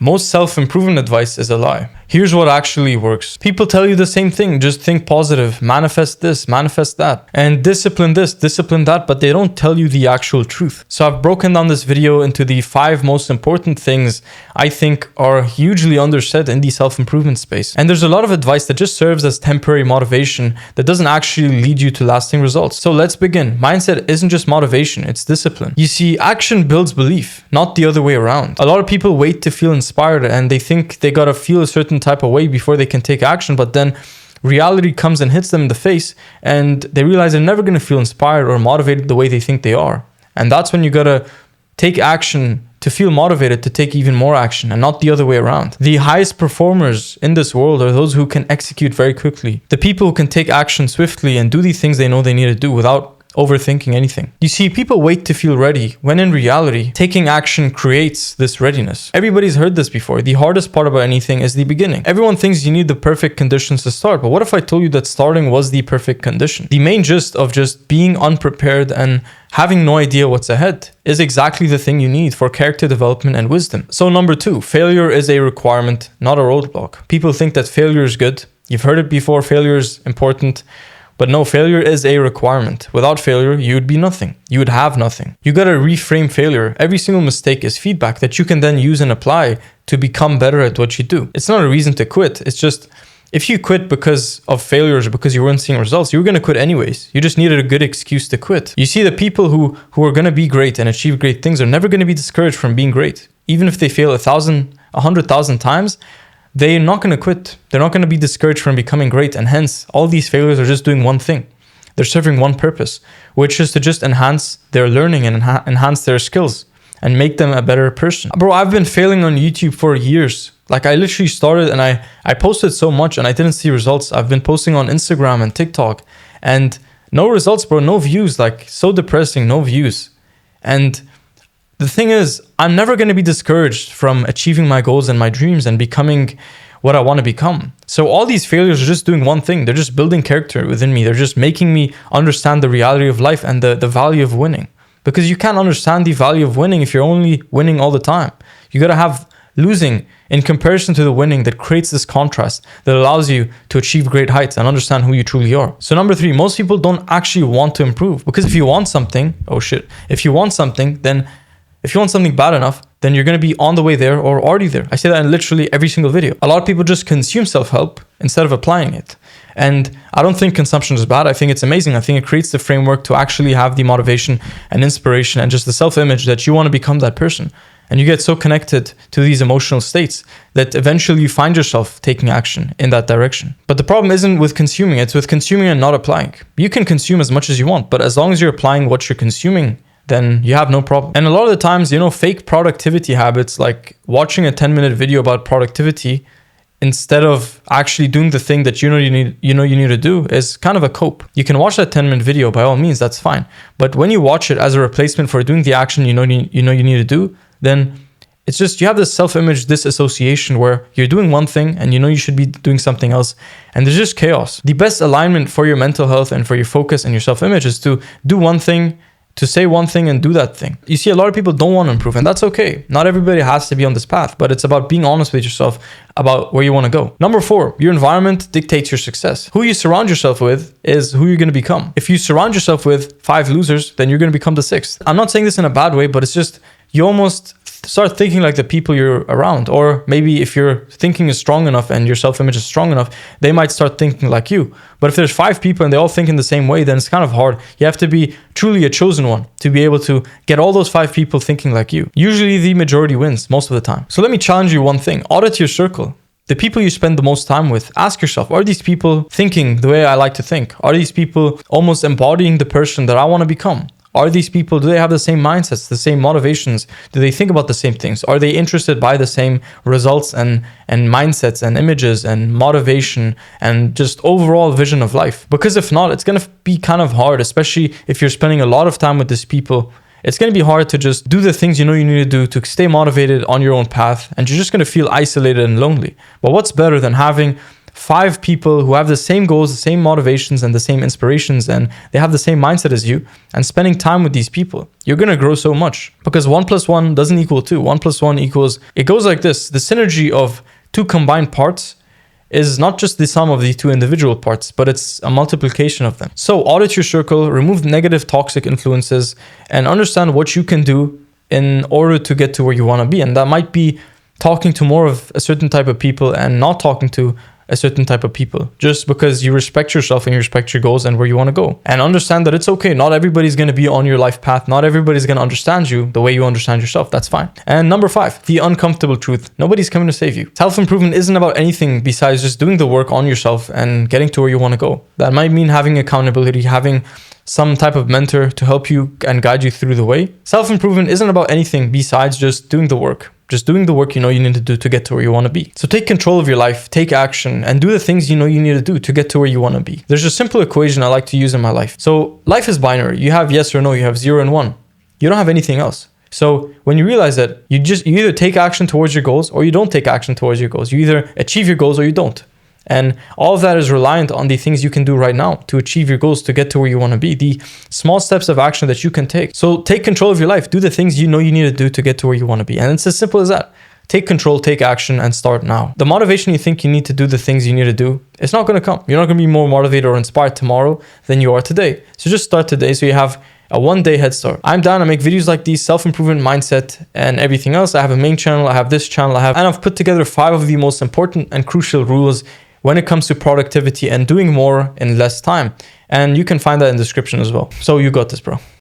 Most self-improvement advice is a lie. Here's what actually works. People tell you the same thing. Just think positive, manifest this, manifest that, and discipline this, discipline that, but they don't tell you the actual truth. So I've broken down this video into the 5 most important things I think are hugely undersaid in the self-improvement space. And there's a lot of advice that just serves as temporary motivation that doesn't actually lead you to lasting results. So let's begin. Mindset isn't just motivation, it's discipline. You see, action builds belief, not the other way around. A lot of people wait to feel inspired and they think they gotta feel a certain type of way before they can take action, but then reality comes and hits them in the face and they realize they're never going to feel inspired or motivated the way they think they are. And that's when you gotta take action to feel motivated to take even more action, and not the other way around. The highest performers in this world are those who can execute very quickly, the people who can take action swiftly and do the things they know they need to do without overthinking anything. You see, people wait to feel ready, when in reality, taking action creates this readiness. Everybody's heard this before. The hardest part about anything is the beginning. Everyone thinks you need the perfect conditions to start, but what if I told you that starting was the perfect condition? The main gist of just being unprepared and having no idea what's ahead is exactly the thing you need for character development and wisdom. So number 2, failure is a requirement, not a roadblock. People think that failure is good. You've heard it before, failure is important. But no, failure is a requirement. Without failure, you would be nothing. You would have nothing. You gotta reframe failure. Every single mistake is feedback that you can then use and apply to become better at what you do. It's not a reason to quit. It's just, if you quit because of failures or because you weren't seeing results, you were gonna quit anyways. You just needed a good excuse to quit. You see, the people who are gonna be great and achieve great things are never gonna be discouraged from being great. Even if they fail 100,000 times, they're not going to quit. They're not going to be discouraged from becoming great. And hence, all these failures are just doing one thing. They're serving one purpose, which is to just enhance their learning and enhance their skills and make them a better person. Bro, I've been failing on YouTube for years. Like, I literally started and I posted so much and I didn't see results. I've been posting on Instagram and TikTok and no results, bro. No views. Like, so depressing, no views. And the thing is, I'm never going to be discouraged from achieving my goals and my dreams and becoming what I want to become. So all these failures are just doing one thing. They're just building character within me. They're just making me understand the reality of life and the value of winning. Because you can't understand the value of winning if you're only winning all the time. You got to have losing in comparison to the winning that creates this contrast that allows you to achieve great heights and understand who you truly are. So number 3, most people don't actually want to improve. Because if you want something, if you want something bad enough, then you're going to be on the way there or already there. I say that in literally every single video. A lot of people just consume self-help instead of applying it. And I don't think consumption is bad. I think it's amazing. I think it creates the framework to actually have the motivation and inspiration and just the self-image that you want to become that person. And you get so connected to these emotional states that eventually you find yourself taking action in that direction. But the problem isn't with consuming, it's with consuming and not applying. You can consume as much as you want, but as long as you're applying what you're consuming, then you have no problem. And a lot of the times, fake productivity habits like watching a 10-minute video about productivity instead of actually doing the thing that you need to do is kind of a cope. You can watch that 10-minute video by all means, that's fine. But when you watch it as a replacement for doing the action you need to do, then it's just you have this self-image disassociation where you're doing one thing and you should be doing something else, and there's just chaos. The best alignment for your mental health and for your focus and your self-image is to do one thing, to say one thing and do that thing. You see, a lot of people don't want to improve, and that's okay. Not everybody has to be on this path, but it's about being honest with yourself about where you want to go. Number 4, your environment dictates your success. Who you surround yourself with is who you're going to become. If you surround yourself with 5 losers, then you're going to become the 6th. I'm not saying this in a bad way, but it's just you almost start thinking like the people you're around. Or maybe if your thinking is strong enough and your self-image is strong enough, they might start thinking like you. But if there's 5 people and they all think in the same way, then it's kind of hard. You have to be truly a chosen one to be able to get all those 5 people thinking like you. Usually the majority wins most of the time. So let me challenge you one thing. Audit your circle. The people you spend the most time with, ask yourself, are these people thinking the way I like to think? Are these people almost embodying the person that I want to become? Are these people, do they have the same mindsets, the same motivations? Do they think about the same things? Are they interested by the same results and mindsets and images and motivation and just overall vision of life? Because if not, it's going to be kind of hard, especially if you're spending a lot of time with these people. It's going to be hard to just do the things you need to do to stay motivated on your own path, and you're just going to feel isolated and lonely. But what's better than having 5 people who have the same goals, the same motivations, and the same inspirations, and they have the same mindset as you, and spending time with these people, you're going to grow so much. Because 1 + 1 doesn't equal 2. 1 + 1 equals, it goes like this. The synergy of 2 combined parts is not just the sum of the 2 individual parts, but it's a multiplication of them. So audit your circle, remove negative toxic influences, and understand what you can do in order to get to where you want to be. And that might be talking to more of a certain type of people and not talking to a certain type of people, just because you respect yourself and you respect your goals and where you want to go. And understand that it's okay. Not everybody's going to be on your life path. Not everybody's going to understand you the way you understand yourself. That's fine. And number 5, the uncomfortable truth. Nobody's coming to save you. Self-improvement isn't about anything besides just doing the work on yourself and getting to where you want to go. That might mean having accountability, having some type of mentor to help you and guide you through the way. Self-improvement isn't about anything besides just doing the work. Just doing the work you know you need to do to get to where you want to be. So take control of your life, take action, and do the things you know you need to do to get to where you want to be. There's a simple equation I like to use in my life. So life is binary. You have yes or no, you have 0 and 1. You don't have anything else. So when you realize that, you either take action towards your goals or you don't take action towards your goals. You either achieve your goals or you don't. And all of that is reliant on the things you can do right now to achieve your goals, to get to where you want to be, the small steps of action that you can take. So take control of your life. Do the things you know you need to do to get to where you want to be. And it's as simple as that. Take control, take action, and start now. The motivation you think you need to do the things you need to do, it's not going to come. You're not going to be more motivated or inspired tomorrow than you are today. So just start today so you have a 1-day head start. I'm down. I make videos like these, self-improvement, mindset, and everything else. I have a main channel. I have this channel. and I've put together 5 of the most important and crucial rules when it comes to productivity and doing more in less time. And you can find that in the description as well. So you got this, bro.